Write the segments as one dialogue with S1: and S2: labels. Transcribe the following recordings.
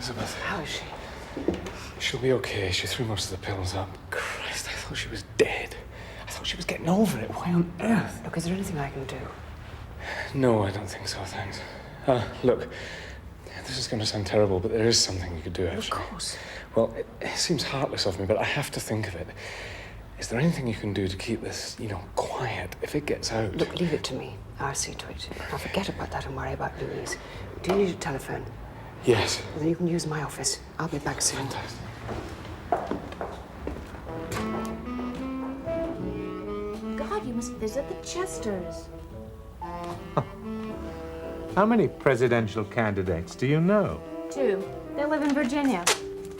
S1: Elizabeth.
S2: How is she?
S1: She'll be okay. She threw most of the pills up. Christ, I thought she was dead. I thought she was getting over it. Why on earth?
S2: Look, is there anything I can do?
S1: No, I don't think so, thanks. Look, this is going to sound terrible, but there is something you could do, actually.
S2: Of course.
S1: Well, it seems heartless of me, but I have to think of it. Is there anything you can do to keep this, quiet if it gets out?
S2: Look, leave it to me. I'll see to it. Now forget about that and worry about Louise. Do you need a telephone?
S1: Yes.
S2: Well, then you can use my office. I'll be back soon.
S1: Fantastic.
S3: God, you must visit the Chesters.
S4: How many presidential candidates do you know?
S3: 2. They live in Virginia.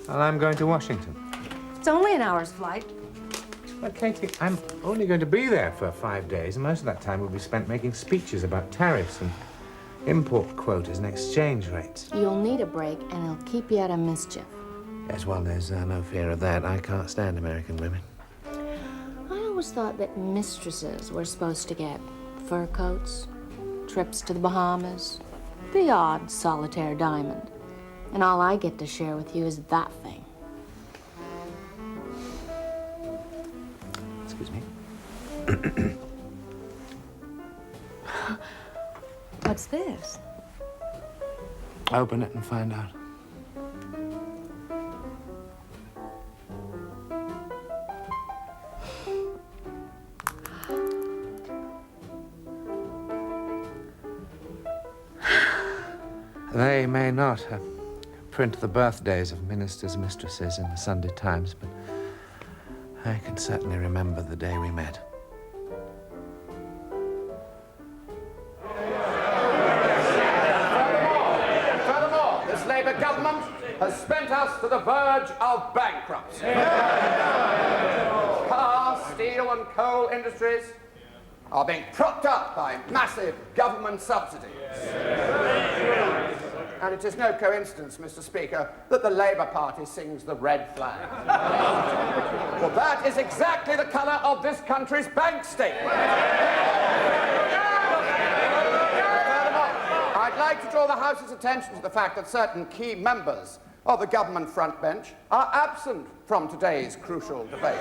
S4: Well, I'm going to Washington.
S3: It's only an hour's flight.
S4: But, Katie, I'm only going to be there for 5 days, and most of that time will be spent making speeches about tariffs and import quotas and exchange rates.
S3: You'll need a break, and it'll keep you out of mischief.
S4: Yes, well, there's no fear of that. I can't stand American women.
S3: I always thought that mistresses were supposed to get fur coats, trips to the Bahamas, the odd solitaire diamond. And all I get to share with you is that thing.
S4: Excuse me.
S3: What's this?
S4: Open it and find out. They may not print the birthdays of ministers' mistresses in the Sunday Times, but I can certainly remember the day we met.
S5: Furthermore, this Labour government has spent us to the verge of bankruptcy. Car, steel and coal industries are being propped up by massive government subsidies. And it is no coincidence, Mr. Speaker, that the Labour Party sings the red flag. Well, that is exactly the colour of this country's bank statement. I'd like to draw the House's attention to the fact that certain key members of the government front bench are absent from today's crucial debate.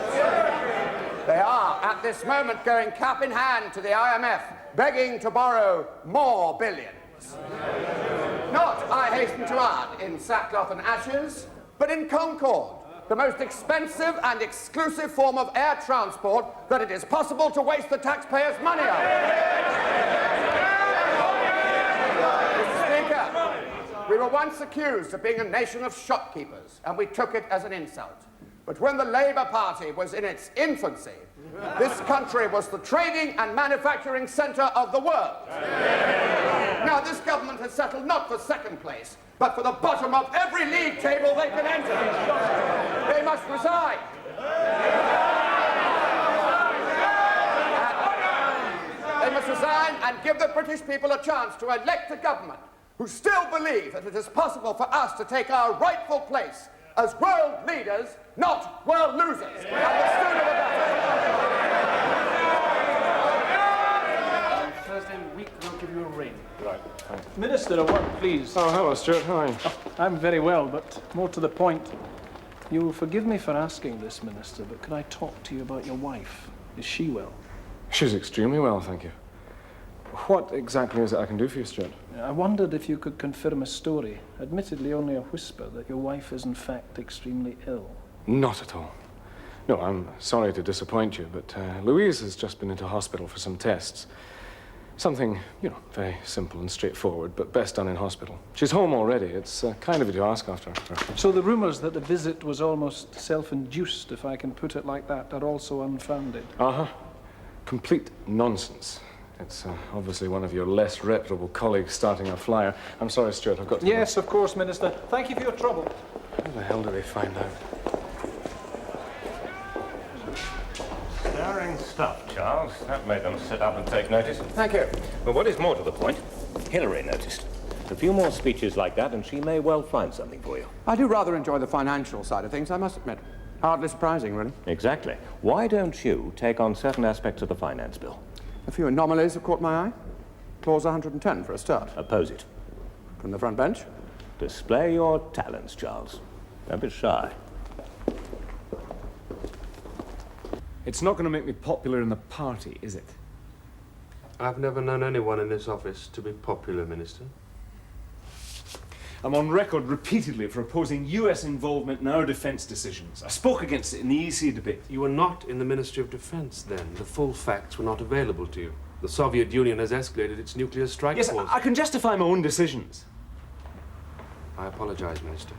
S5: They are, at this moment, going cap in hand to the IMF, begging to borrow more billions. Not, I hasten to add, in sackcloth and ashes, but in Concorde, the most expensive and exclusive form of air transport that it is possible to waste the taxpayers' money on. Mr. Speaker, we were once accused of being a nation of shopkeepers, and we took it as an insult. But when the Labour Party was in its infancy, this country was the trading and manufacturing centre of the world. Now, this government has settled not for second place, but for the bottom of every league table they can enter. They must resign. They must resign and give the British people a chance to elect a government who still believe that it is possible for us to take our rightful place as world leaders, not world losers. And the sooner the better.
S6: Thursday week, we'll give you a ring.
S1: Right, thanks.
S6: Minister, a word, please.
S1: Oh, hello, Stuart. How are you?
S6: I'm very well, but more to the point. You will forgive me for asking this, Minister, but can I talk to you about your wife? Is she well?
S1: She's extremely well, thank you. What exactly is it I can do for you, Stuart?
S6: I wondered if you could confirm a story, admittedly only a whisper, that your wife is in fact extremely ill.
S1: Not at all. No, I'm sorry to disappoint you, but Louise has just been into hospital for some tests. Something, very simple and straightforward, but best done in hospital. She's home already. It's kind of you to ask after her.
S6: So the rumours that the visit was almost self-induced, if I can put it like that, are also unfounded?
S1: Uh-huh. Complete nonsense. It's obviously one of your less reputable colleagues starting a flyer. I'm sorry, Stuart, I've got to...
S6: Yes, of course, Minister. Thank you for your trouble.
S1: How the hell do they find out?
S7: Stirring stuff, Charles. That made them sit up and take notice.
S5: Thank you.
S7: But what is more to the point, Hillary noticed. A few more speeches like that, and she may well find something for you.
S5: I do rather enjoy the financial side of things, I must admit. Hardly surprising, really.
S7: Exactly. Why don't you take on certain aspects of the finance bill?
S5: A few anomalies have caught my eye. Clause 110 for a start.
S7: Oppose it.
S5: From the front bench.
S7: Display your talents, Charles. Don't be shy.
S1: It's not going to make me popular in the party, is it?
S4: I've never known anyone in this office to be popular, Minister.
S1: I'm on record repeatedly for opposing US involvement in our defense decisions. I spoke against it in the EC debate.
S4: You were not in the Ministry of Defense then. The full facts were not available to you. The Soviet Union has escalated its nuclear strike
S1: Yes,
S4: force.
S1: I can justify my own decisions.
S4: I apologize, Minister.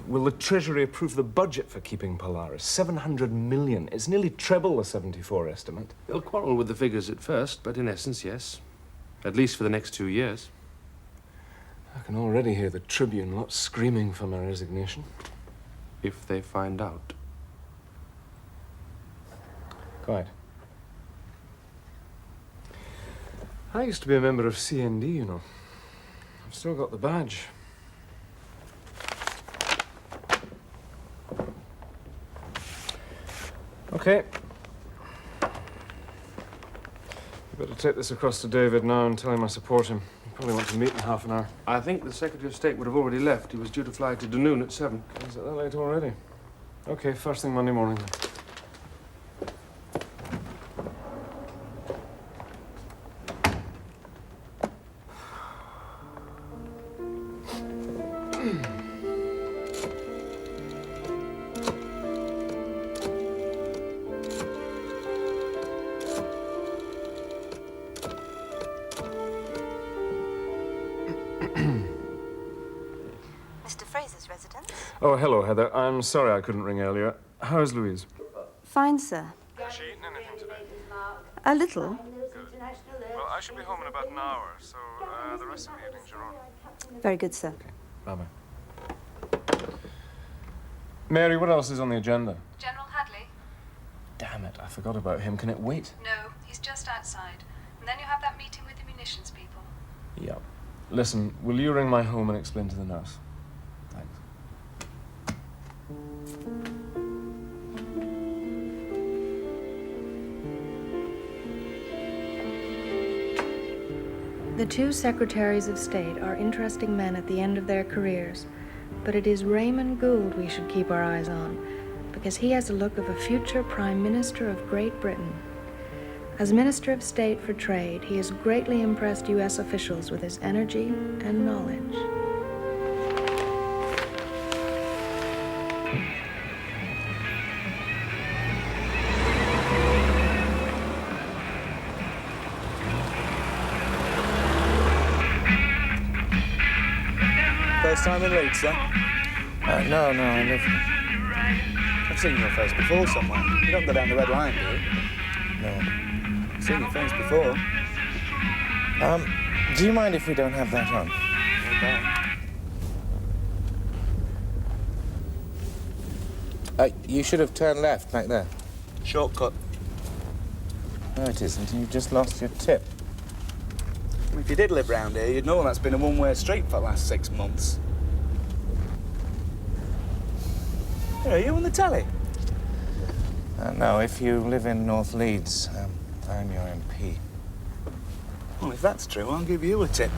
S1: Will the Treasury approve the budget for keeping Polaris? 700 million. It's nearly treble the 74 estimate.
S4: They'll quarrel with the figures at first, but in essence, yes. At least for the next 2 years.
S1: I can already hear the Tribune lot screaming for my resignation.
S4: If they find out.
S1: Quite. I used to be a member of CND, you know. I've still got the badge. Okay. You better take this across to David now and tell him I support him. He'll probably want to meet in half an hour.
S4: I think the Secretary of State would have already left. He was due to fly to Dunoon at 7.
S1: Is it that late already? Okay, first thing Monday morning then.
S8: Mr. Fraser's residence?
S1: Oh, hello, Heather. I'm sorry I couldn't ring earlier. How's Louise?
S8: Fine, sir.
S1: Has she eaten anything today?
S8: A little.
S1: Good. Well, I should be home in about an hour, so the rest of the evening's your own.
S8: Very good, sir.
S1: Bye-bye. Mary, what else is on the agenda?
S9: General Hadley?
S1: Damn it, I forgot about him. Can it wait?
S9: No, he's just outside. And then you have that meeting with the munitions people.
S1: Yeah. Listen, will you ring my home and explain to the nurse? Thanks.
S10: The two Secretaries of State are interesting men at the end of their careers, but it is Raymond Gould we should keep our eyes on, because he has the look of a future Prime Minister of Great Britain. As Minister of State for Trade, he has greatly impressed U.S. officials with his energy and knowledge.
S11: First time in Leeds, sir?
S4: No, I live here.
S11: I've seen your face before somewhere. You don't go down the red line, do you?
S4: No.
S11: I've seen your face before.
S4: Do you mind if we don't have that on? You should have turned left, back there.
S11: Shortcut.
S4: No, it isn't. You've just lost your tip.
S11: If you did live round here, you'd know that's been a one-way street for the last 6 months. Hey, are you on the telly?
S4: No, if you live in North Leeds, I'm your MP.
S11: Well, if that's true, I'll give you a tip.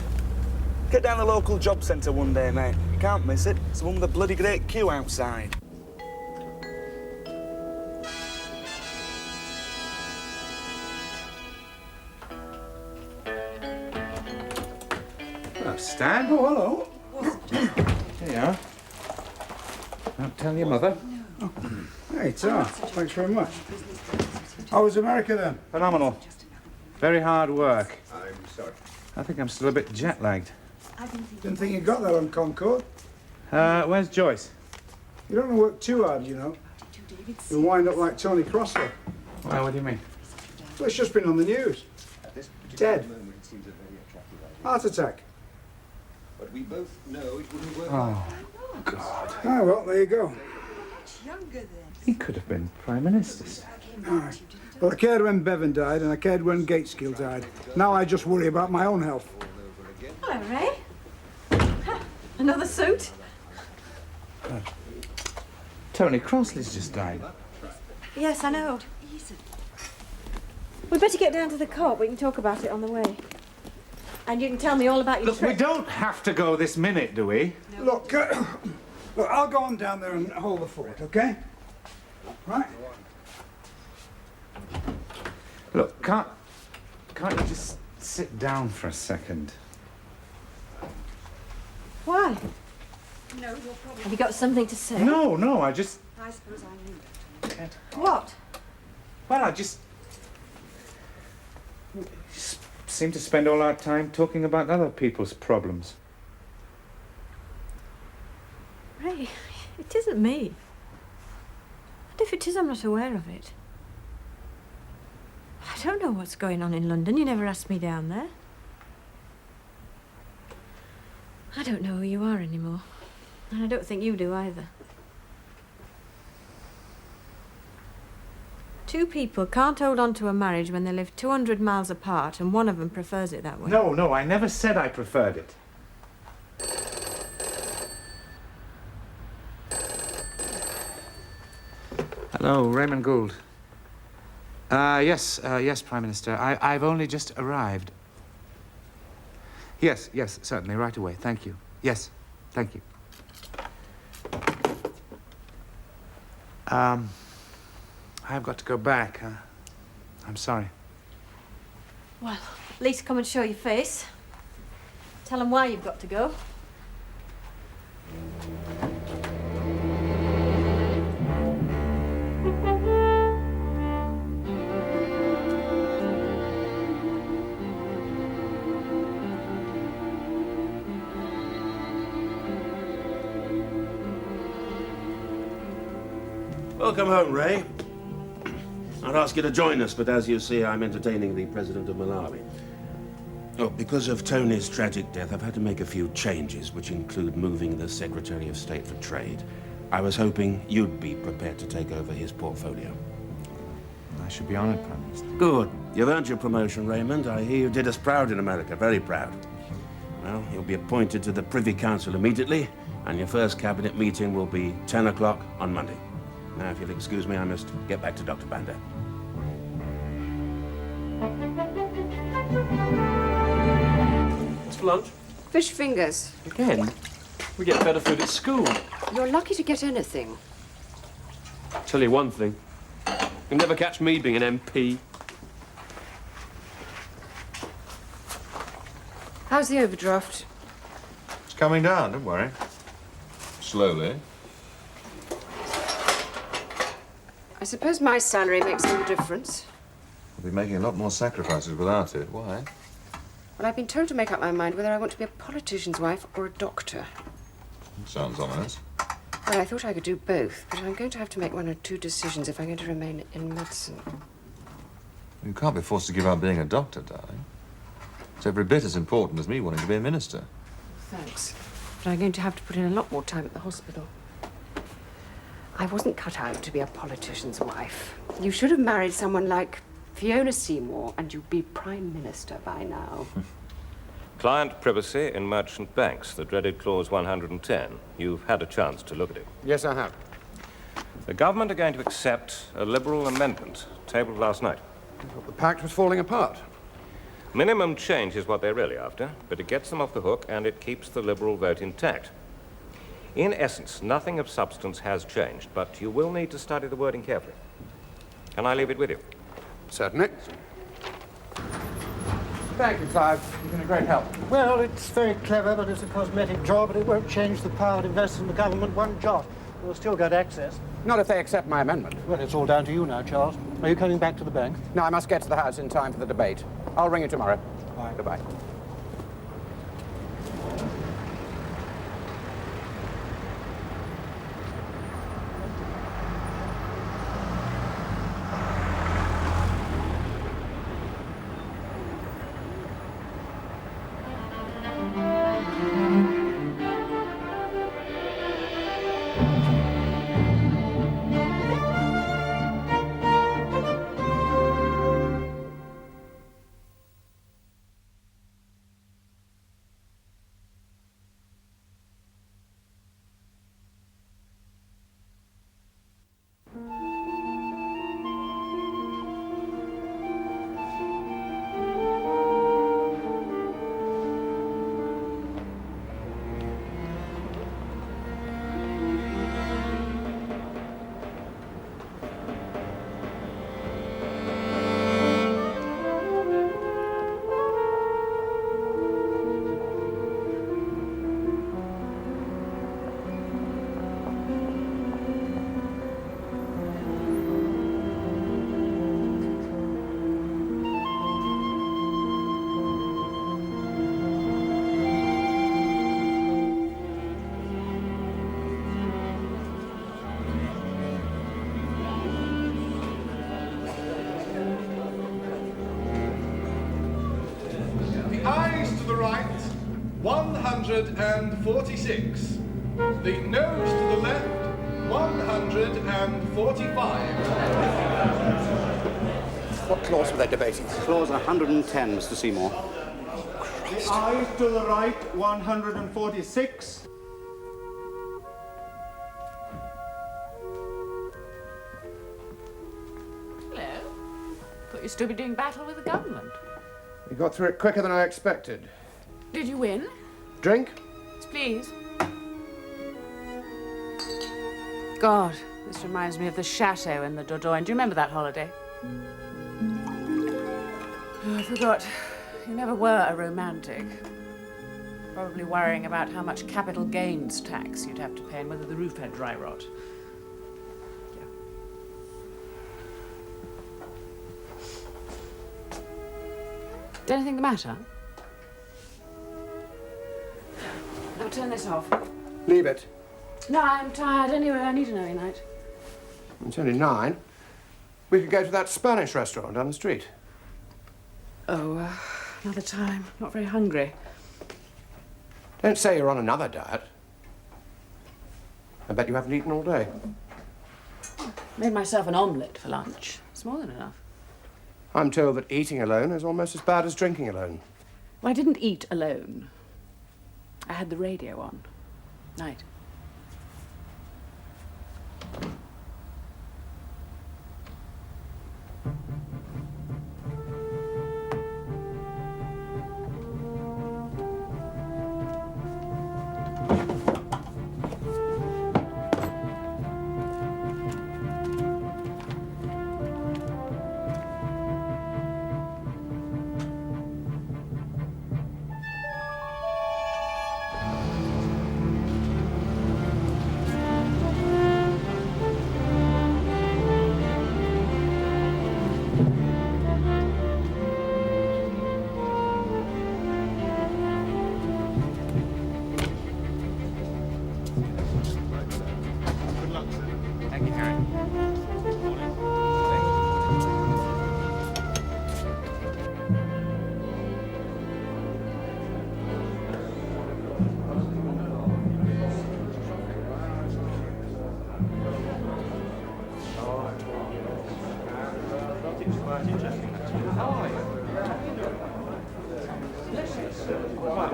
S11: Get down the local job centre one day, mate. You can't miss it. It's the one with the bloody great queue outside.
S4: Hello, Stan.
S12: Oh, hello.
S4: Here you are. Don't tell your mother.
S12: Hey, Tom. Thanks very much. How was America then?
S4: Phenomenal. Very hard work.
S12: I'm sorry.
S4: I think I'm still a bit jet-lagged.
S12: Didn't think you got that on Concord.
S4: Where's Joyce?
S12: You don't want to work too hard, you know. You'll wind up like Tony Crossley.
S4: Well, what do you mean?
S12: Well, it's just been on the news. Dead. Heart attack.
S13: But we both know it wouldn't work.
S4: Oh, God.
S12: Ah, well, there you go.
S4: He could have been Prime Minister.
S12: All right. Well, I cared when Bevan died and I cared when Gateskill died. Now I just worry about my own health.
S14: Hello, Ray. Another suit?
S4: Tony Crossley's just died.
S14: Yes, I know. We'd better get down to the co-op. We can talk about it on the way. And you can tell me all about your
S4: Look, we
S14: trip.
S4: don't have to go this minute, do we?
S12: No. Look, I'll go on down there and hold the fort, okay? Right?
S4: Look, can't you just sit down for a second?
S14: Why? No, have you got something to say?
S4: No, I just...
S14: I suppose I knew that. What?
S4: Well, I just seem to spend all our time talking about other people's problems.
S14: Ray, it isn't me. And if it is, I'm not aware of it. I don't know what's going on in London. You never asked me down there. I don't know who you are anymore. And I don't think you do either. Two people can't hold on to a marriage when they live 200 miles apart and one of them prefers it that way.
S4: No, I never said I preferred it. Hello, Raymond Gould. Yes, Prime Minister. I've only just arrived. Yes, certainly, right away. Thank you. Yes, thank you. I've got to go back. I'm sorry.
S14: Well, at least come and show your face. Tell them why you've got to go.
S15: Welcome home, Ray. I'd ask you to join us, but as you see, I'm entertaining the President of Malawi. Oh, because of Tony's tragic death, I've had to make a few changes, which include moving the Secretary of State for Trade. I was hoping you'd be prepared to take over his portfolio.
S4: I should be honored, Prime Minister.
S15: Good. You've earned your promotion, Raymond. I hear you did us proud in America, very proud. Well, you'll be appointed to the Privy Council immediately, and your first cabinet meeting will be 10 o'clock on Monday. Now, if you'll excuse me, I must get back to Dr. Banda.
S6: What's for lunch?
S2: Fish fingers.
S6: Again? We get better food at school.
S2: You're lucky to get anything.
S16: Tell you one thing. You'll never catch me being an MP.
S2: How's the overdraft?
S17: It's coming down, don't worry. Slowly.
S2: I suppose my salary makes all the difference.
S17: We'll be making a lot more sacrifices without it. Why?
S2: Well, I've been told to make up my mind whether I want to be a politician's wife or a doctor.
S17: Sounds ominous.
S2: Well, I thought I could do both, but I'm going to have to make one or two decisions if I'm going to remain in medicine.
S17: You can't be forced to give up being a doctor, darling. It's every bit as important as me wanting to be a minister.
S2: Thanks. But I'm going to have to put in a lot more time at the hospital. I wasn't cut out to be a politician's wife. You should have married someone like Fiona Seymour, and you'd be Prime Minister by now.
S7: Client privacy in merchant banks, the dreaded Clause 110. You've had a chance to look at it.
S5: Yes, I have.
S7: The government are going to accept a Liberal amendment tabled last night.
S5: I thought the pact was falling apart.
S7: Minimum change is what they're really after, but it gets them off the hook and it keeps the Liberal vote intact. In essence, nothing of substance has changed, but you will need to study the wording carefully. Can I leave it with you?
S5: Certainly. Thank you, Clive. You've been a great help.
S18: Well, it's very clever, but it's a cosmetic job, and it won't change the power to invest in the government one jot. We'll still get access.
S5: Not if they accept my amendment.
S18: Well, it's all down to you now, Charles. Are you coming back to the bank?
S5: No, I must get to the house in time for the debate. I'll ring you tomorrow.
S18: Bye.
S5: Goodbye.
S19: 146. The nose to the left, 145.
S5: What clause were they debating?
S18: Clause 110, Mr. Seymour.
S19: The eyes to the right, 146.
S2: Hello. Thought you'd still be doing battle with the government.
S5: You got through it quicker than I expected.
S2: Did you win?
S5: Drink?
S2: Yes, please. God, this reminds me of the chateau in the Dordogne. Do you remember that holiday? Oh, I forgot. You never were a romantic. Probably worrying about how much capital gains tax you'd have to pay and whether the roof had dry rot. Yeah. Is anything the matter? I'll turn this off.
S5: Leave it.
S2: No, I'm tired anyway. I need an early night.
S5: It's only 9. We could go to that Spanish restaurant down the street.
S2: Oh, another time. Not very hungry.
S5: Don't say you're on another diet. I bet you haven't eaten all day.
S2: Made myself an omelette for lunch. It's more than enough.
S5: I'm told that eating alone is almost as bad as drinking alone.
S2: Well, I didn't eat alone. I had the radio on. Night.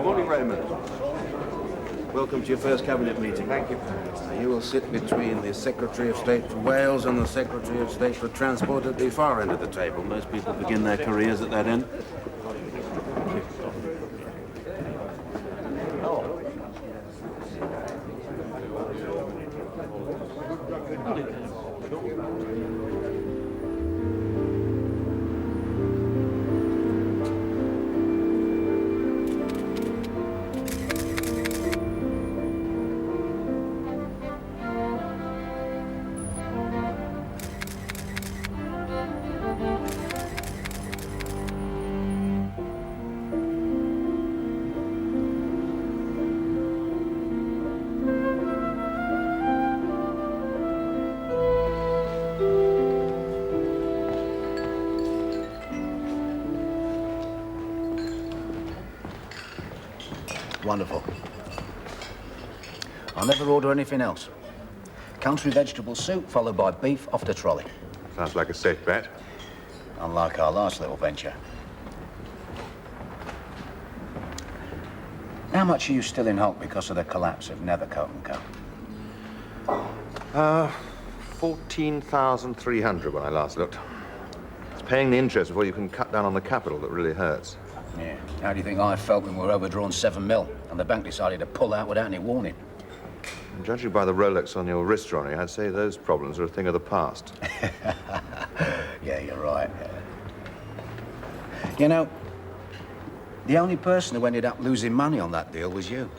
S15: Morning, Raymond. Welcome to your first cabinet meeting.
S4: Thank you.
S15: You will sit between the Secretary of State for Wales and the Secretary of State for Transport at the far end of the table. Most people begin their careers at that end.
S20: Wonderful. I'll never order anything else. Country vegetable soup followed by beef off the trolley.
S17: Sounds like a safe bet.
S20: Unlike our last little venture. How much are you still in Holt because of the collapse of Nethercoat and Co?
S17: 14,300 when I last looked. It's paying the interest before you can cut down on the capital that really hurts.
S20: Yeah. How do you think I felt when we were overdrawn 7 mil and the bank decided to pull out without any warning?
S17: And judging by the Rolex on your wrist, Ronnie, I'd say those problems are a thing of the past.
S20: Yeah, you're right. You know, the only person who ended up losing money on that deal was you.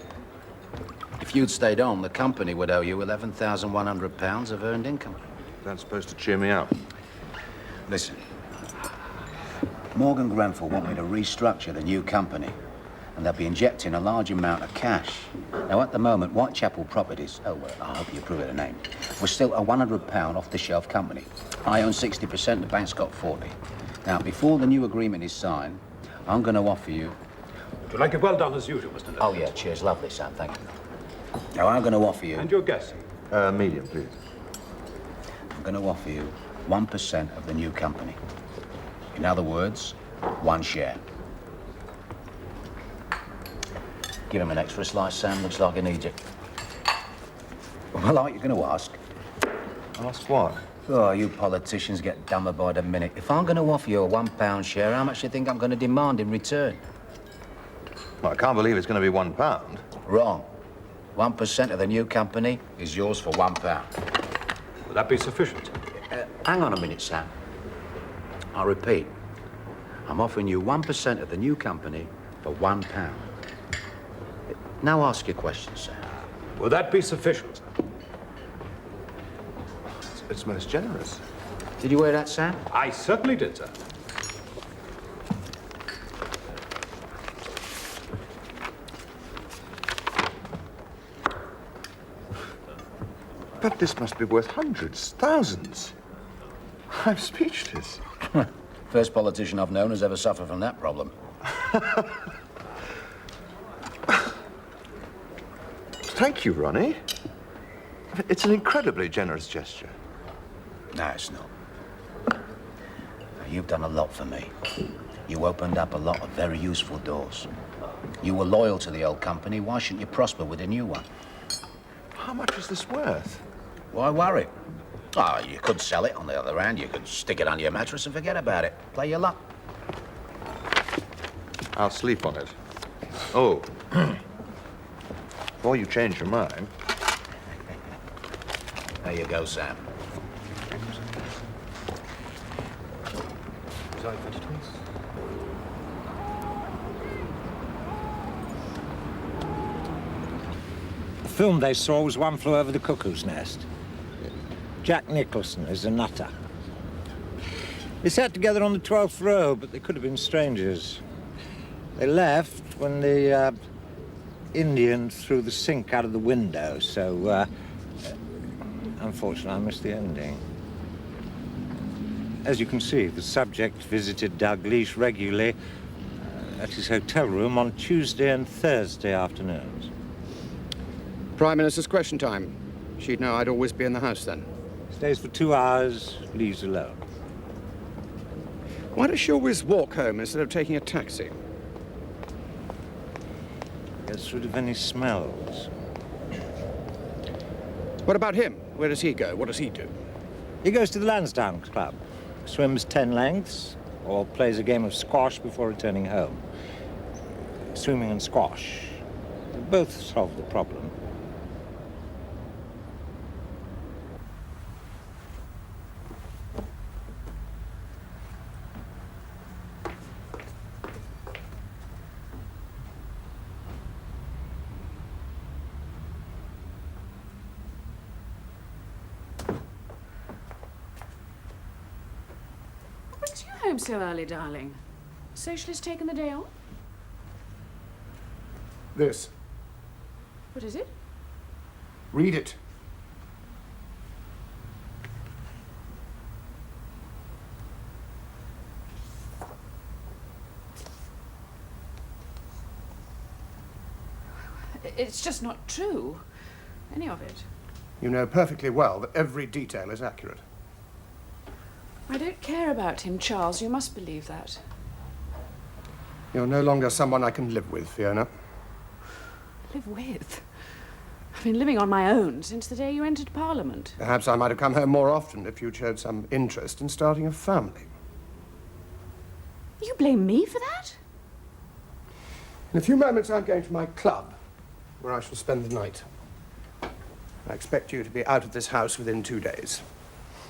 S20: If you'd stayed on, the company would owe you £11,100 of earned income.
S17: That's supposed to cheer me up.
S20: Listen, Morgan Grenfell want me to restructure the new company, and they'll be injecting a large amount of cash. Now, at the moment, Whitechapel Properties, oh, well, I hope you approve of the name, we're still a £100 off-the-shelf company. I own 60%, the bank's got 40. Now, before the new agreement is signed, I'm going to offer you
S21: Would you like it well done as usual, Mr. Livingston?
S20: Oh, yeah, cheers. Lovely, Sam. Thank you. Now, I'm going to offer you...
S21: And your guess?
S17: Medium, please.
S20: I'm going to offer you 1% of the new company. In other words, 1 share. Give him an extra slice, Sam. Looks like he needs it. Well, aren't you going to ask?
S17: Ask what?
S20: Oh, you politicians get dumber by the minute. If I'm going to offer you a £1 share, how much do you think I'm going to demand in return?
S17: Well, I can't believe it's going to be £1.
S20: Wrong. 1% of the new company is yours for £1.
S21: Will that be sufficient?
S20: Hang on a minute, Sam. I'll repeat. I'm offering you 1% of the new company for £1. Now ask your question, Sam.
S21: Will that be sufficient?
S17: It's most generous.
S20: Did you hear that, Sam?
S21: I certainly did, sir.
S17: But this must be worth hundreds, thousands. I'm speechless.
S20: First politician I've known has ever suffered from that problem.
S17: Thank you, Ronnie. It's an incredibly generous gesture.
S20: No, it's not. You've done a lot for me. You opened up a lot of very useful doors. You were loyal to the old company. Why shouldn't you prosper with a new one?
S17: How much is this worth?
S20: Why worry? Oh, you could sell it. On the other hand, you could stick it under your mattress and forget about it. Play your luck.
S17: I'll sleep on it. Oh. Before you change your mind.
S20: There you go, Sam.
S22: The film they saw was One Flew Over the Cuckoo's Nest. Jack Nicholson is a nutter. They sat together on the 12th row, but they could have been strangers. They left when the Indian threw the sink out of the window, so unfortunately I missed the ending. As you can see, the subject visited Dalgleish regularly at his hotel room on Tuesday and Thursday afternoons.
S5: Prime Minister's question time. She'd know I'd always be in the house then.
S22: Stays for 2 hours, leaves alone.
S5: Why does she always walk home instead of taking a taxi?
S22: Gets rid of any smells.
S5: What about him? Where does he go? What does he do?
S22: He goes to the Lansdowne Club, swims 10 lengths, or plays a game of squash before returning home. Swimming and squash both solve the problem.
S2: Home so early, darling. Socialist taken the day off?
S5: This.
S2: What is it?
S5: Read it.
S2: It's just not true. Any of it.
S5: You know perfectly well that every detail is accurate.
S2: I don't care about him, Charles. You must believe that.
S5: You're no longer someone I can live with, Fiona.
S2: Live with? I've been living on my own since the day you entered Parliament.
S5: Perhaps I might have come home more often if you'd showed some interest in starting a family.
S2: You blame me for that?
S5: In a few moments, I'm going to my club, where I shall spend the night. I expect you to be out of this house within 2 days.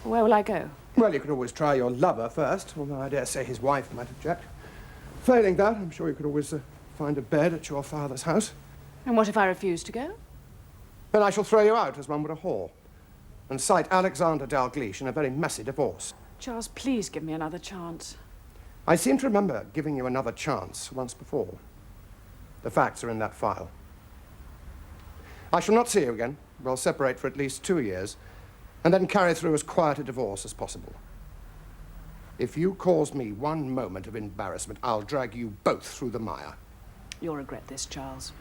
S2: Where will I go?
S5: Well, you could always try your lover first, although I dare say his wife might object. Failing that, I'm sure you could always find a bed at your father's house.
S2: And what if I refuse to go?
S5: Then I shall throw you out as one would a whore and cite Alexander Dalgleish in a very messy divorce.
S2: Charles, please give me another chance.
S5: I seem to remember giving you another chance once before. The facts are in that file. I shall not see you again. We'll separate for at least 2 years, and then carry through as quiet a divorce as possible. If you cause me one moment of embarrassment, I'll drag you both through the mire.
S6: You'll regret this, Charles.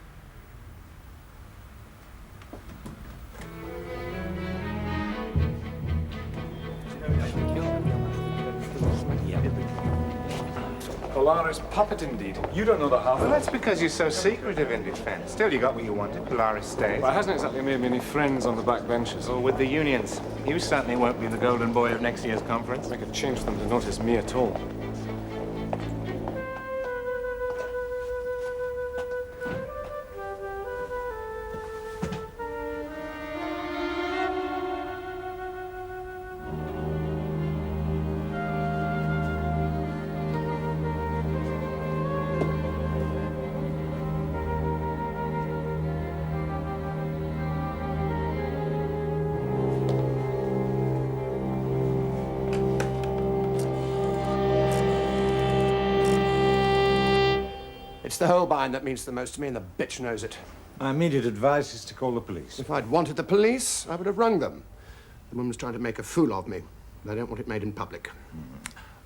S1: Polaris puppet, indeed. You don't know the half.
S4: Well, that's because you're so secretive in defense. Still, you got what you wanted. Polaris stays.
S1: Well, it hasn't exactly made me any friends on the back benches.
S4: Well, with the unions. You certainly won't be the golden boy of next year's conference.
S1: I could change them to notice me at all.
S5: It's the Holbein that means the most to me, and the bitch knows it.
S22: My immediate advice is to call the police.
S5: If I'd wanted the police, I would have rung them. The woman's trying to make a fool of me, and I don't want it made in public.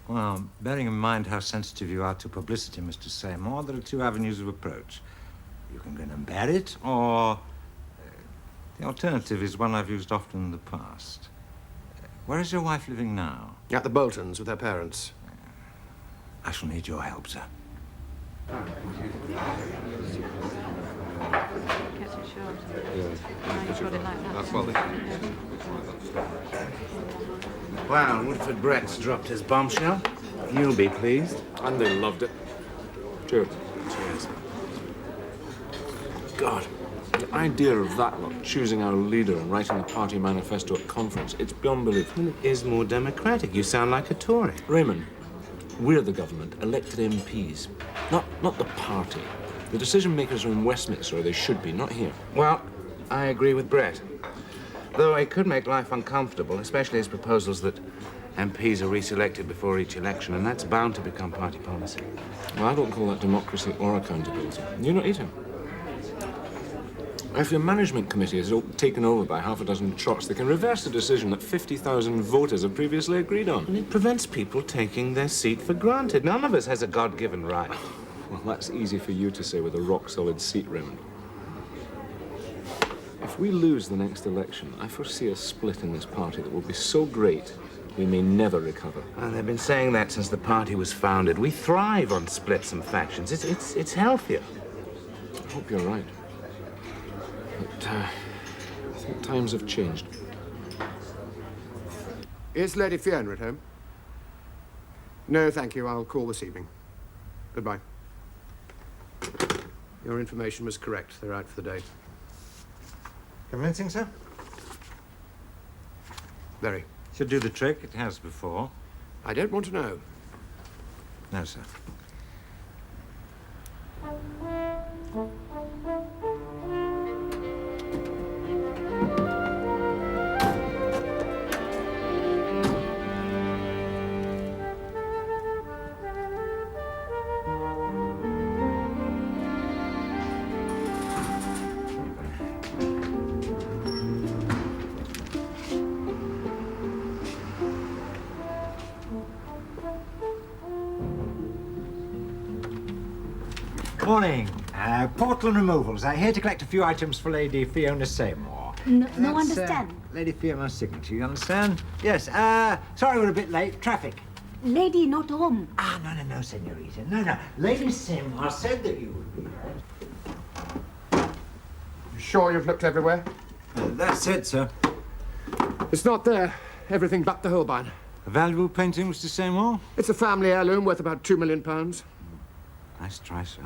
S22: Well, bearing in mind how sensitive you are to publicity, Mr. Seymour, there are two avenues of approach. You can grin and bear it, or the alternative is one I've used often in the past. Where is your wife living now?
S5: At the Boltons with her parents.
S22: I shall need your help, sir.
S4: Well, Woodford Brett's dropped his bombshell. You'll be pleased.
S1: And they loved it. Cheers.
S4: Cheers.
S1: God, the idea of that lot choosing our leader and writing the party manifesto at conference, it's beyond belief.
S4: Well, it is more democratic. You sound like a Tory.
S1: Raymond, we're the government, elected MPs, not the party. The decision makers are in Westminster, or they should be, not here.
S4: Well, I agree with Brett. Though it could make life uncomfortable, especially his proposals that MPs are reselected before each election, and that's bound to become party policy.
S1: Well, I don't call that democracy or accountability. You're not eating. If your management committee is taken over by half a dozen trots, they can reverse the decision that 50,000 voters have previously agreed on.
S4: And it prevents people taking their seat for granted. None of us has a God-given right.
S1: Well, that's easy for you to say with a rock-solid seat, Raymond. If we lose the next election, I foresee a split in this party that will be so great we may never recover.
S4: Well, they've been saying that since the party was founded. We thrive on splits and factions. It's healthier.
S1: I hope you're right. But I think times have changed.
S5: Is Lady Fiona at home? No, thank you. I'll call this evening. Goodbye. Your information was correct. They're out for the day.
S22: Convincing, sir?
S5: Very.
S22: Should do the trick. It has before.
S5: I don't want to know.
S22: No, sir. Morning. Portland Removals. I'm here to collect a few items for Lady Fiona Seymour.
S14: No understand.
S22: Lady Fiona's signature, you understand? Yes. Sorry we're a bit late. Traffic.
S14: Lady not home.
S22: No, senorita. No. Lady Seymour said that you would be.
S5: You sure you've looked everywhere?
S22: That's it, sir.
S5: It's not there. Everything but the Holbein.
S22: A valuable painting, Mr. Seymour?
S5: It's a family heirloom worth about £2 million.
S22: Nice try, sir.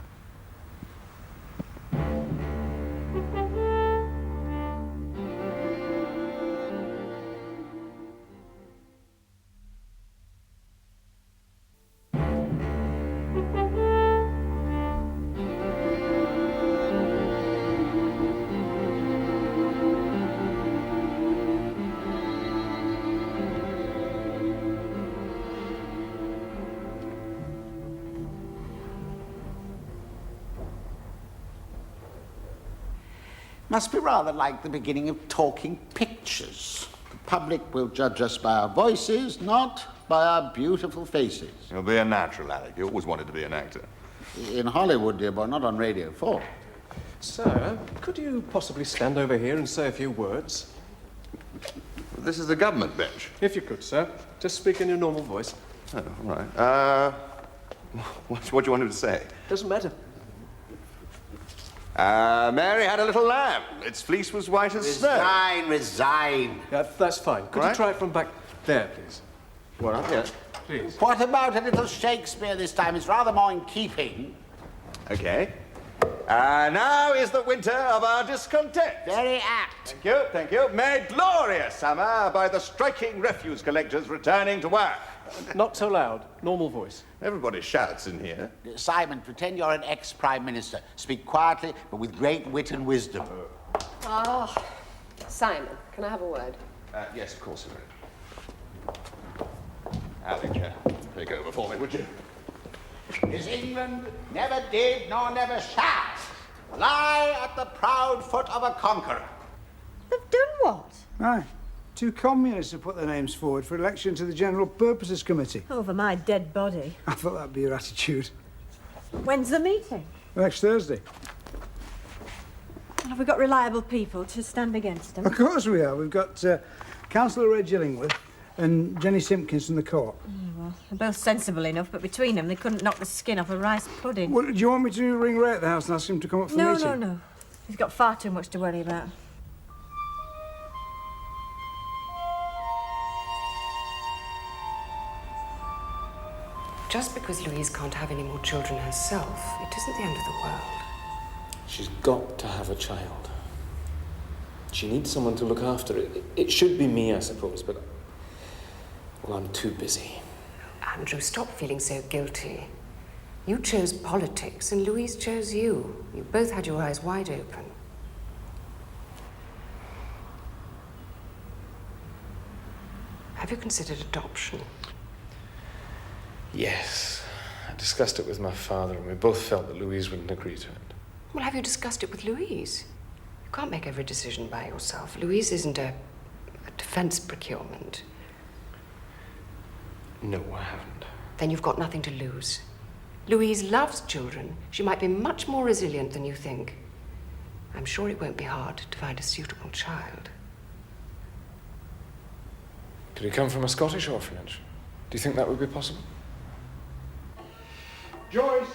S3: Must be rather like the beginning of talking pictures. The public will judge us by our voices, not by our beautiful faces.
S17: You'll be a natural, Alec. You always wanted to be an actor.
S3: In Hollywood, dear boy, not on Radio 4.
S16: Sir, could you possibly stand over here and say a few words?
S17: This is the government bench.
S16: If you could, sir. Just speak in your normal voice.
S17: Oh, all right. What do you want him to say?
S16: Doesn't matter.
S17: Mary had a little lamb. Its fleece was white as snow.
S3: Resign.
S16: Yeah, that's fine. Could you try it from back there, please?
S17: What up here?
S16: Please.
S3: What about a little Shakespeare this time? It's rather more in keeping.
S17: Okay. Now is the winter of our discontent.
S3: Very apt.
S17: Thank you, thank you. Made glorious summer by the striking refuse collectors returning to work.
S16: Not so loud. Normal voice.
S17: Everybody shouts in here.
S3: Simon, pretend you're an ex-prime minister. Speak quietly, but with great wit and wisdom.
S8: Oh, Simon, can I have a word?
S17: Yes, of course, Irene. Howdy, Chair. Take over for me, would you?
S3: As England never did nor never shall lie at the proud foot of a conqueror.
S14: They've done what?
S12: Aye. 2 communists have put their names forward for election to the General Purposes Committee.
S14: Over my dead body.
S12: I thought that'd be your attitude.
S14: When's the meeting?
S12: Next Thursday.
S14: Have we got reliable people to stand against them?
S12: Of course we are. We've got Councillor Ray Gillingworth and Jenny Simpkins from the court.
S14: Well, they're both sensible enough, but between them they couldn't knock the skin off a rice pudding.
S12: Well, do you want me to ring Ray at the house and ask him to come up for the meeting?
S14: No. He's got far too much to worry about.
S2: Just because Louise can't have any more children herself, it isn't the end of the world.
S1: She's got to have a child. She needs someone to look after it. It should be me, I suppose, but... well, I'm too busy.
S2: Andrew, stop feeling so guilty. You chose politics and Louise chose you. You both had your eyes wide open. Have you considered adoption?
S1: Yes. I discussed it with my father, and we both felt that Louise wouldn't agree to it.
S2: Well, have you discussed it with Louise? You can't make every decision by yourself. Louise isn't a defense procurement.
S1: No, I haven't.
S2: Then you've got nothing to lose. Louise loves children. She might be much more resilient than you think. I'm sure it won't be hard to find a suitable child.
S1: Could he come from a Scottish orphanage? Do you think that would be possible?
S12: Joyce!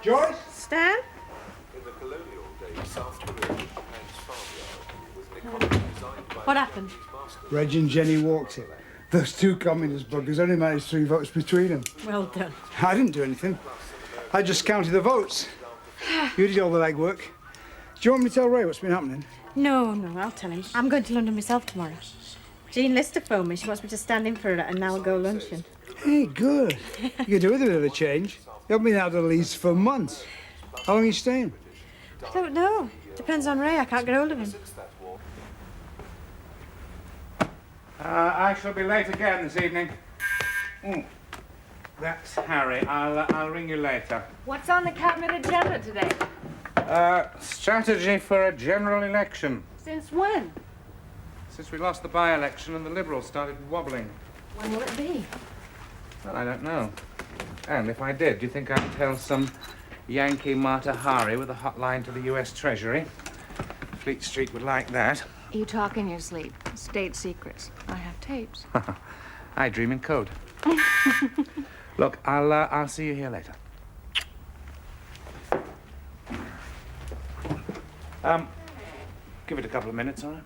S12: Joyce!
S14: Stan?
S17: In the colonial days, South Korea, was an economy designed by...
S14: What happened?
S12: Reg and Jenny walked it. Those 2 communist buggers only managed 3 votes between them.
S14: Well done.
S12: I didn't do anything. I just counted the votes. You did all the legwork. Do you want me to tell Ray what's been happening?
S14: No, I'll tell him. I'm going to London myself tomorrow. Jean Lister phoned me. She wants me to stand in for her at an hour-ago luncheon.
S12: Hey, good. You could do with a bit of a change. You haven't been out of Leeds for months. How long are you staying?
S14: I don't know. Depends on Ray. I can't get hold of him.
S4: I shall be late again this evening. That's Harry. I'll ring you later.
S8: What's on the cabinet agenda today?
S4: Strategy for a general election.
S8: Since when?
S4: Since we lost the by-election and the Liberals started wobbling.
S8: When will it be?
S4: Well, I don't know. And if I did, do you think I'd tell some Yankee Mata Hari with a hotline to the U.S. Treasury? Fleet Street would like that.
S10: You talk in your sleep. State secrets. I have tapes.
S4: I dream in code. Look, I'll see you here later. Give it a couple of minutes, all right?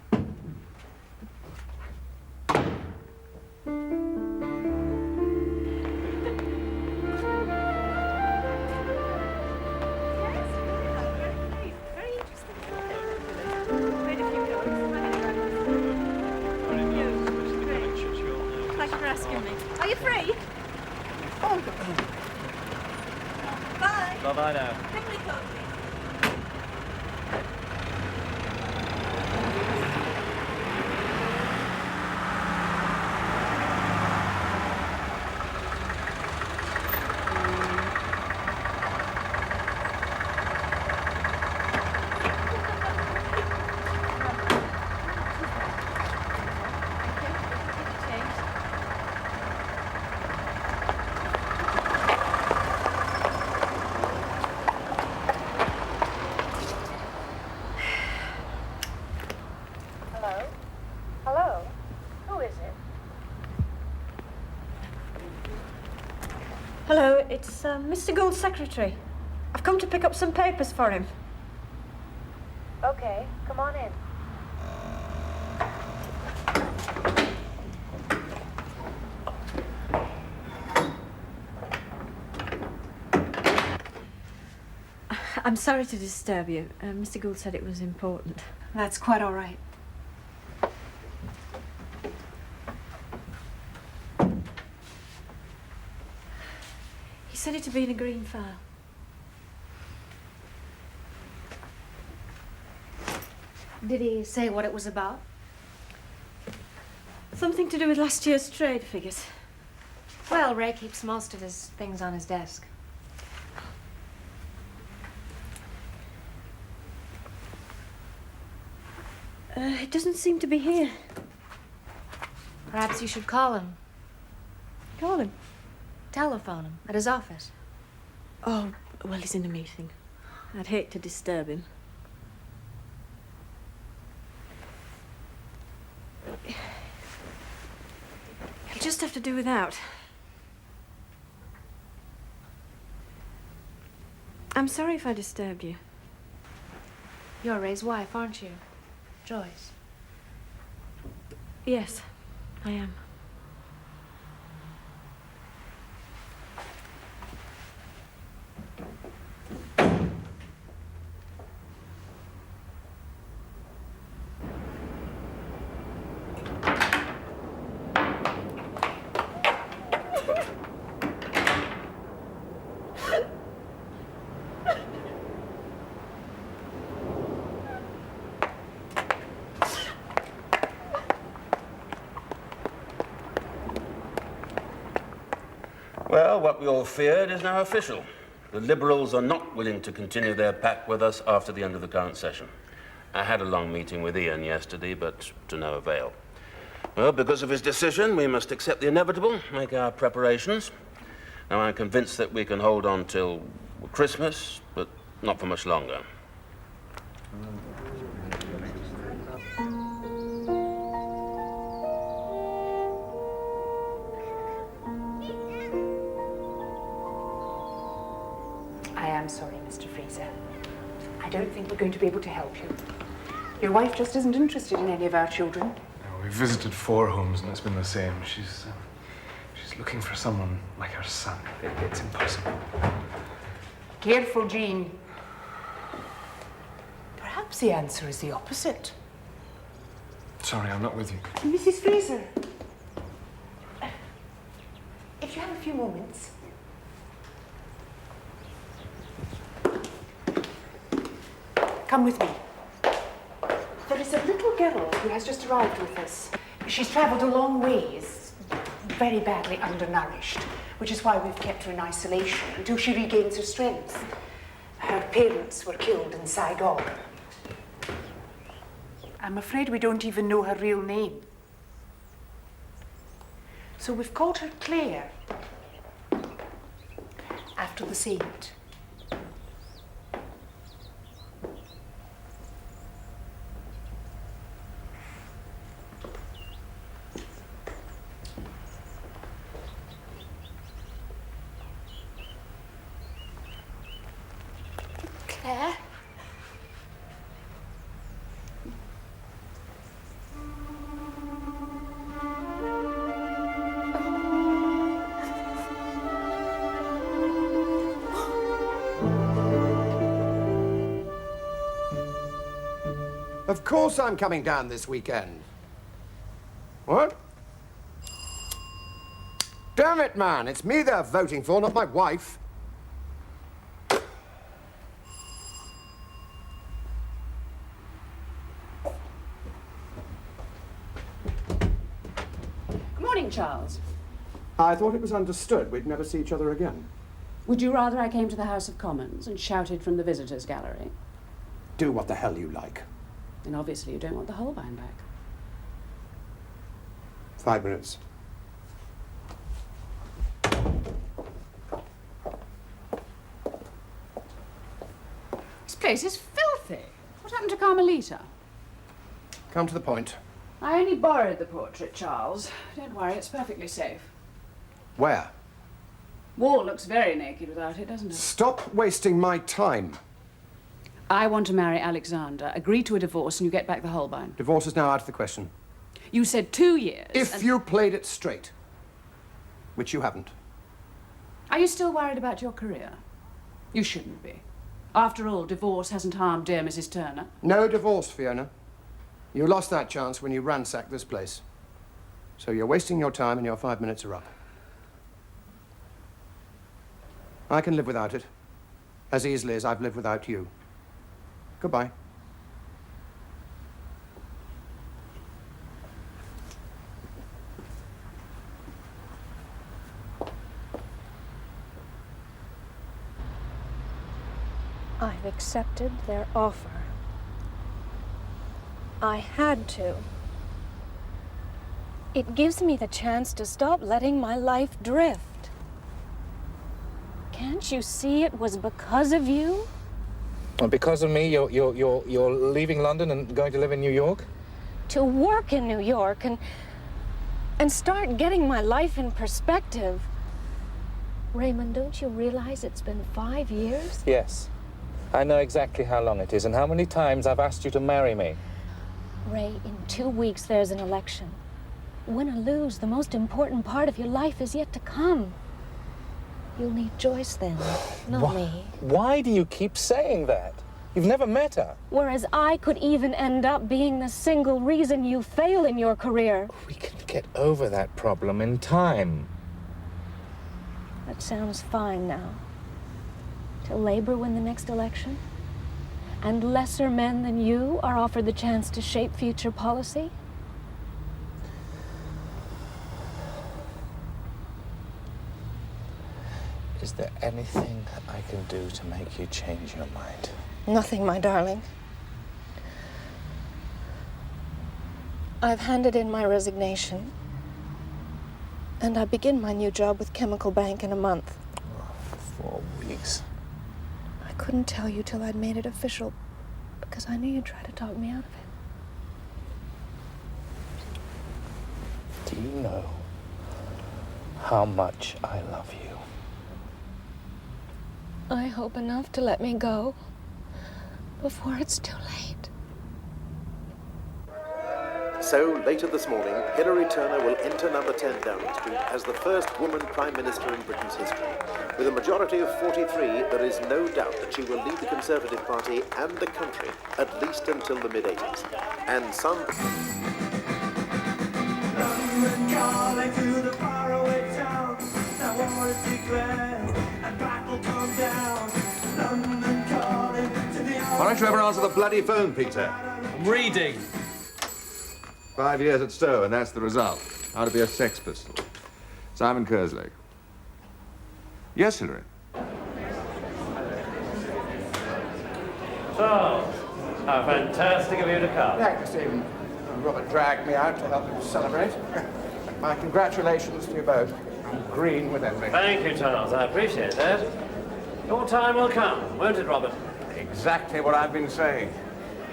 S14: Thanks for asking me. Are you free? Oh, bye.
S9: Bye-bye now.
S14: Picnic code, please. it's Mr. Gould's secretary. I've come to pick up some papers for him.
S10: Okay, come on in.
S14: I'm sorry to disturb you. Mr. Gould said it was important.
S2: That's quite all right.
S14: He said it had been a green file.
S2: Did he say what it was about?
S14: Something to do with last year's trade figures.
S10: Well, Ray keeps most of his things on his desk.
S14: It doesn't seem to be here.
S10: Perhaps you should call him.
S14: Call him?
S10: Telephone him at his office.
S14: Oh, well, he's in a meeting. I'd hate to disturb him. He'll just have to do without. I'm sorry if I disturbed you.
S10: You're Ray's wife, aren't you? Joyce.
S14: Yes, I am.
S15: Well, what we all feared is now official. The Liberals are not willing to continue their pact with us after the end of the current session. I had a long meeting with Ian yesterday, but to no avail. Well, because of his decision, we must accept the inevitable, make our preparations. Now, I'm convinced that we can hold on till Christmas, but not for much longer.
S2: I'm sorry, Mr. Fraser. I don't think we're going to be able to help you. Your wife just isn't interested in any of our children.
S1: No, we've visited 4 homes and it's been the same. She's looking for someone like her son. It's impossible.
S2: Careful, Jean. Perhaps the answer is the opposite.
S1: Sorry, I'm not with you.
S2: Mrs. Fraser, if you have a few moments. Come with me. There is a little girl who has just arrived with us. She's travelled a long ways, very badly undernourished, which is why we've kept her in isolation until she regains her strength. Her parents were killed in Saigon. I'm afraid we don't even know her real name. So we've called her Claire, after the saint. Claire?
S5: Of course I'm coming down this weekend. What? Damn it, man. It's me they're voting for, not my wife.
S2: Good morning, Charles.
S5: I thought it was understood we'd never see each other again.
S2: Would you rather I came to the House of Commons and shouted from the visitors' gallery?
S5: Do what the hell you like.
S2: Then obviously you don't want the Holbein back.
S5: 5 minutes.
S2: This place is filthy. What happened to Carmelita?
S5: Come to the point.
S2: I only borrowed the portrait, Charles. Don't worry, it's perfectly safe.
S5: Where?
S9: Wall looks very naked without it, doesn't it?
S5: Stop wasting my time.
S9: I want to marry Alexander. Agree to a divorce and you get back the Holbein.
S5: Divorce is now out of the question.
S9: You said 2 years.
S5: If you played it straight, which you haven't.
S9: Are you still worried about your career? You shouldn't be. After all, divorce hasn't harmed dear Mrs. Turner.
S5: No divorce, Fiona. You lost that chance when you ransacked this place. So you're wasting your time and your 5 minutes are up. I can live without it, as easily as I've lived without you. Goodbye.
S10: I've accepted their offer. I had to. It gives me the chance to stop letting my life drift. Can't you see it was because of you?
S4: Because of me, you're leaving London and going to live in New York?
S10: To work in New York and start getting my life in perspective. Raymond, don't you realize it's been 5 years?
S4: Yes. I know exactly how long it is and how many times I've asked you to marry me.
S10: Ray, in 2 weeks there's an election. Win or lose, the most important part of your life is yet to come. You'll need Joyce then, not me.
S4: Why do you keep saying that? You've never met her.
S10: Whereas I could even end up being the single reason you fail in your career.
S4: We can get over that problem in time.
S10: That sounds fine now. Till Labour win the next election? And lesser men than you are offered the chance to shape future policy?
S4: Is there anything I can do to make you change your mind?
S10: Nothing, my darling. I've handed in my resignation. And I begin my new job with Chemical Bank in a month.
S4: 4 weeks.
S10: I couldn't tell you till I'd made it official, because I knew you'd try to talk me out of it.
S4: Do you know how much I love you?
S10: I hope enough to let me go before it's too late.
S11: So, later this morning, Hilary Turner will enter number 10 Downing Street as the first woman Prime Minister in Britain's history. With a majority of 43, there is no doubt that she will lead the Conservative Party and the country at least until the mid-80s. And some...
S23: London calling to the faraway town. Now war is declared and battle come down. London calling to the...
S17: Why don't you ever answer the bloody phone, Peter?
S16: I'm reading.
S17: 5 years at Stowe, and that's the result. How to be a Sex Pistol. Simon Kerslake. Yes, Hilary.
S24: So, how fantastic of you to come.
S5: Thank you, Stephen. Robert dragged me out to help him celebrate. My congratulations to you both. I'm green with envy.
S24: Thank you, Charles. I appreciate that. Your time will come, won't it, Robert?
S25: Exactly what I've been saying.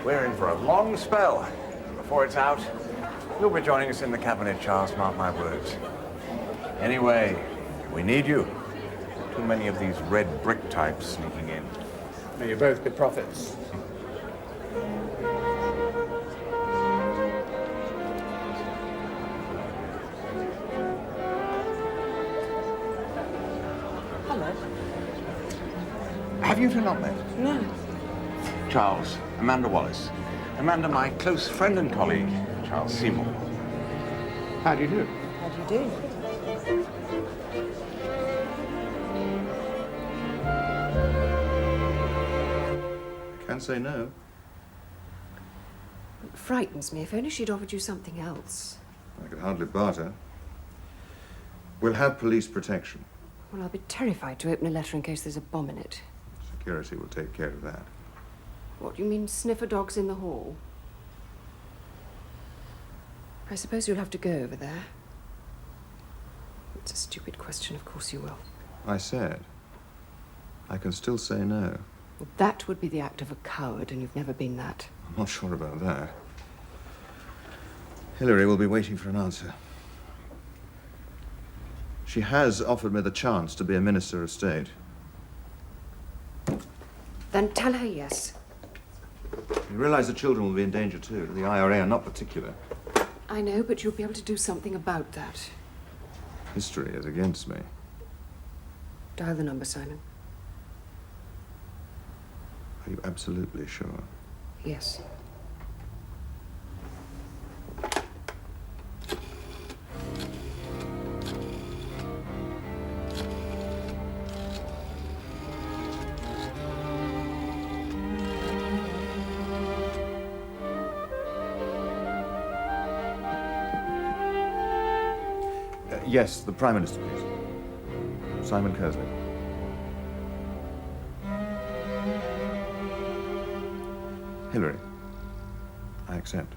S25: We're in for a long spell. Before it's out, you'll be joining us in the cabinet, Charles, mark my words. Anyway, we need you. Too many of these red brick types sneaking in.
S5: May you both be prophets.
S9: Hello.
S25: Have you two not met?
S9: No.
S25: Charles, Amanda Wallace. Amanda, my close friend and colleague, Charles Seymour.
S5: How do you do?
S9: How do you do?
S17: I can't say no.
S2: It frightens me. If only she'd offered you something else.
S17: I could hardly barter. We'll have police protection.
S2: Well, I'll be terrified to open a letter in case there's a bomb in it.
S17: Security will take care of that.
S2: What, you mean sniffer dogs in the hall? I suppose you'll have to go over there. It's a stupid question, of course you will.
S17: I said, I can still say no.
S2: Well, that would be the act of a coward, and you've never been that.
S17: I'm not sure about that. Hilary will be waiting for an answer. She has offered me the chance to be a Minister of State.
S2: Then tell her yes.
S17: You realize the children will be in danger too. The IRA are not particular.
S2: I know, but you'll be able to do something about that.
S17: History is against me.
S2: Dial the number, Simon.
S17: Are you absolutely sure?
S2: Yes.
S17: Yes, the Prime Minister, please. Simon Kersley. Hillary, I accept.